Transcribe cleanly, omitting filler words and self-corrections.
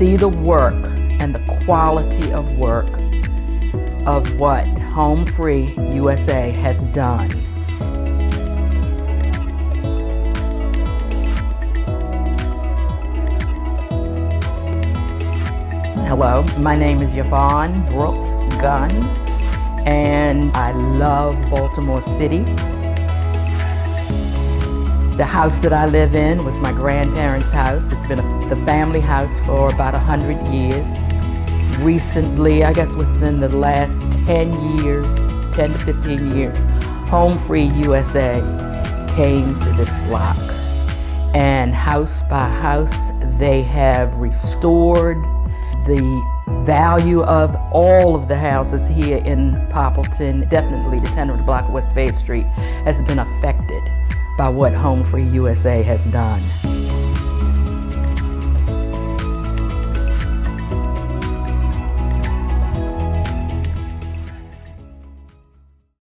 see the work and the quality of work of what HomeFree-USA has done. Hello, my name is Yvonne Brooks Gunn, and I love Baltimore City. The house that I live in was my grandparents' house. It's been the family house for about 100 years. Recently, I guess within the last 10 to 15 years, HomeFree-USA came to this block. And house by house, they have restored the value of all of the houses here in Poppleton. Definitely the 10th block of West Fayette Street has been affected by what HomeFree-USA has done.